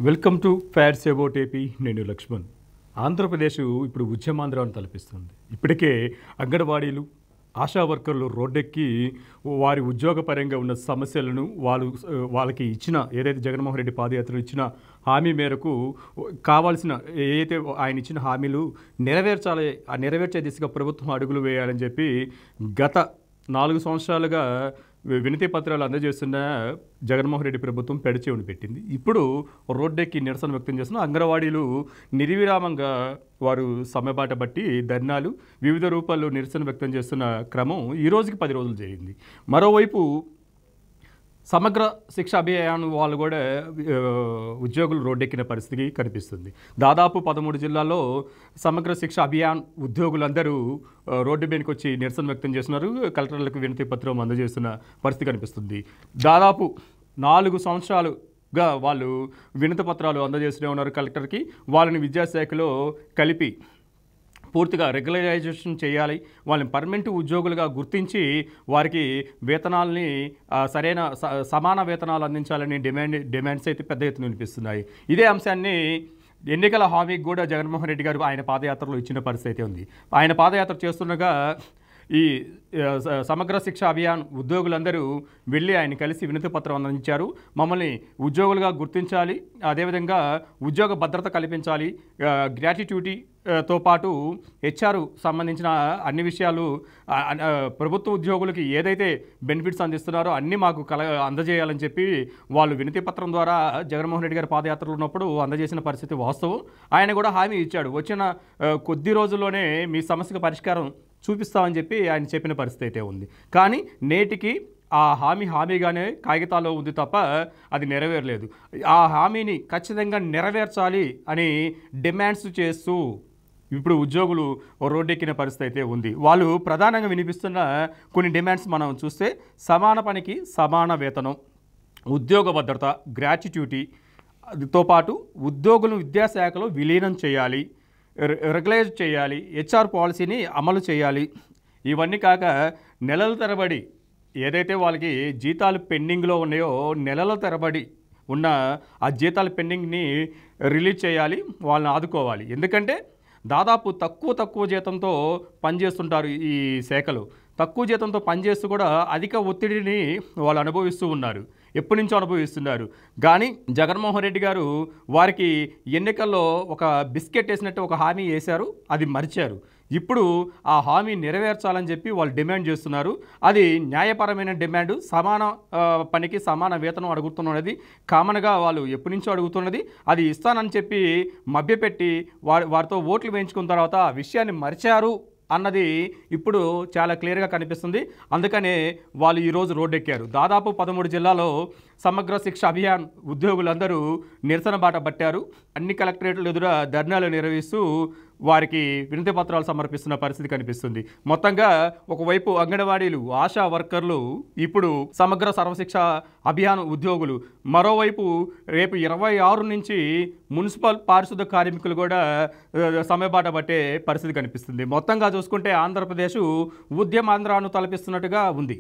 Welcome to fats about AP. నేను లక్ష్మణ్. ఆంధ్రప్రదేశ్ ఇప్పుడు ఉద్యమాంధ్రాన్ని తలపిస్తుంది. ఇప్పటికే అంగన్వాడీలు, ఆశా వర్కర్లు రోడ్డెక్కి వారి ఉద్యోగపరంగా ఉన్న సమస్యలను వాళ్ళకి ఇచ్చిన ఏదైతే జగన్మోహన్ రెడ్డి పాదయాత్రలు ఇచ్చిన హామీ మేరకు కావాల్సిన ఏదైతే ఆయన ఇచ్చిన హామీలు నెరవేర్చాలి, ఆ నెరవేర్చే దిశగా ప్రభుత్వం అడుగులు వేయాలని చెప్పి గత 4 సంవత్సరాలుగా వినతి పత్రాలు అందజేస్తున్న జగన్మోహన్ రెడ్డి ప్రభుత్వం పెడచెవిని పెట్టింది. ఇప్పుడు రోడ్డెక్కి నిరసన వ్యక్తం చేస్తున్న అంగన్వాడీలు నిర్విరామంగా వారు సమ్మెబాట బట్టి ధర్నాలు వివిధ రూపాల్లో నిరసన వ్యక్తం చేస్తున్న క్రమం ఈ రోజుకి 10 రోజులు జరిగింది. మరోవైపు సమగ్ర శిక్ష అభియాన్ వాళ్ళు కూడా ఉద్యోగులు రోడ్డెక్కిన పరిస్థితి కనిపిస్తుంది. దాదాపు 13 జిల్లాల్లో సమగ్ర శిక్ష అభియాన్ ఉద్యోగులందరూ రోడ్డు మీదకి వచ్చి నిరసన వ్యక్తం చేస్తున్నారు. కలెక్టర్లకు వినతి పత్రం అందజేస్తున్న పరిస్థితి కనిపిస్తుంది. దాదాపు 4 సంవత్సరాలుగా వాళ్ళు వినతి పత్రాలు అందజేస్తూనే ఉన్నారు కలెక్టర్కి. వాళ్ళని విద్యాశాఖలో కలిపి పూర్తిగా రెగ్యులరైజేషన్ చేయాలి, వాళ్ళని పర్మనెంట్ ఉద్యోగులుగా గుర్తించి వారికి వేతనాలని సరైన సమాన వేతనాలు అందించాలని డిమాండ్స్ అయితే పెద్ద ఎత్తున వినిపిస్తున్నాయి. ఇదే అంశాన్ని ఎన్నికల హామీకి కూడా జగన్మోహన్ రెడ్డి గారు ఆయన పాదయాత్రలో ఇచ్చిన పరిస్థితి అయితే ఉంది. ఆయన పాదయాత్ర చేస్తుండగా ఈ సమగ్ర శిక్ష అభియాన్ ఉద్యోగులందరూ వెళ్ళి ఆయన కలిసి వినతి పత్రం అందించారు. మమ్మల్ని ఉద్యోగులుగా గుర్తించాలి, అదేవిధంగా ఉద్యోగ భద్రత కల్పించాలి, గ్రాట్యుటీతో పాటు హెచ్ఆర్ సంబంధించిన అన్ని విషయాలు ప్రభుత్వ ఉద్యోగులకి ఏదైతే బెనిఫిట్స్ అందిస్తున్నారో అన్నీ మాకు అందజేయాలని చెప్పి వాళ్ళు వినతి పత్రం ద్వారా జగన్మోహన్ రెడ్డి గారి పాదయాత్రలో ఉన్నప్పుడు అందజేసిన పరిస్థితి వాస్తవం. ఆయన కూడా హామీ ఇచ్చాడు, వచ్చిన కొద్ది రోజుల్లోనే మీ సమస్యకు పరిష్కారం చూపిస్తామని చెప్పి ఆయన చెప్పిన పరిస్థితి అయితే ఉంది. కానీ నేటికి ఆ హామీగానే కాగితాల్లో ఉంది తప్ప అది నెరవేరలేదు. ఆ హామీని ఖచ్చితంగా నెరవేర్చాలి అని డిమాండ్స్ చేస్తూ ఇప్పుడు ఉద్యోగులు రోడ్డెక్కిన పరిస్థితి అయితే ఉంది. వాళ్ళు ప్రధానంగా వినిపిస్తున్న కొన్ని డిమాండ్స్ మనం చూస్తే సమాన పనికి సమాన వేతనం, ఉద్యోగ భద్రత, గ్రాట్యుటీతో పాటు ఉద్యోగులను విద్యాశాఖలో విలీనం చేయాలి, రెగ్యులైజ్ చేయాలి, హెచ్ఆర్ పాలసీని అమలు చేయాలి. ఇవన్నీ కాక నెలల తరబడి ఏదైతే వాళ్ళకి జీతాలు పెండింగ్లో ఉన్నాయో నెలల తరబడి ఉన్న ఆ జీతాల పెండింగ్ని రిలీజ్ చేయాలి, వాళ్ళని ఆదుకోవాలి. ఎందుకంటే దాదాపు తక్కువ జీతంతో పనిచేస్తుంటారు ఈ శాఖలు. తక్కువ జీతంతో పనిచేస్తూ కూడా అధిక ఒత్తిడిని వాళ్ళు అనుభవిస్తూ ఉన్నారు, ఎప్పటి నుంచో అనుభవిస్తున్నారు. కానీ జగన్మోహన్ రెడ్డి గారు వారికి ఎన్నికల్లో ఒక బిస్కెట్ వేసినట్టు ఒక హామీ వేశారు, అది మరిచారు. ఇప్పుడు ఆ హామీ నెరవేర్చాలని చెప్పి వాళ్ళు డిమాండ్ చేస్తున్నారు. అది న్యాయపరమైన డిమాండ్. సమాన పనికి సమాన వేతనం అడుగుతున్నది కామన్గా వాళ్ళు ఎప్పటి నుంచో అడుగుతున్నది. అది ఇస్తానని చెప్పి మభ్యపెట్టి వారితో ఓట్లు వేయించుకున్న తర్వాత ఆ విషయాన్ని మరిచారు అన్నది ఇప్పుడు చాలా క్లియర్గా కనిపిస్తుంది. అందుకనే వాళ్ళు ఈరోజు రోడ్డెక్కారు. దాదాపు 13 జిల్లాలో సమగ్ర శిక్ష అభియాన్ ఉద్యోగులందరూ నిరసన బాట పట్టారు. అన్ని కలెక్టరేట్ల ఎదుట ధర్నాలు నిర్వహిస్తూ వారికి వినతి పత్రాలు సమర్పిస్తున్న పరిస్థితి కనిపిస్తుంది. మొత్తంగా ఒకవైపు అంగన్వాడీలు, ఆశా వర్కర్లు, ఇప్పుడు సమగ్ర సర్వశిక్ష అభియాన్ ఉద్యోగులు, మరోవైపు రేపు 26 నుంచి మున్సిపల్ పారిశుద్ధ కార్మికులు కూడా సమ్మెబాట పట్టే పరిస్థితి కనిపిస్తుంది. మొత్తంగా చూసుకుంటే ఆంధ్రప్రదేశ్ ఉద్యమాంధ్రాను తలపిస్తున్నట్టుగా ఉంది.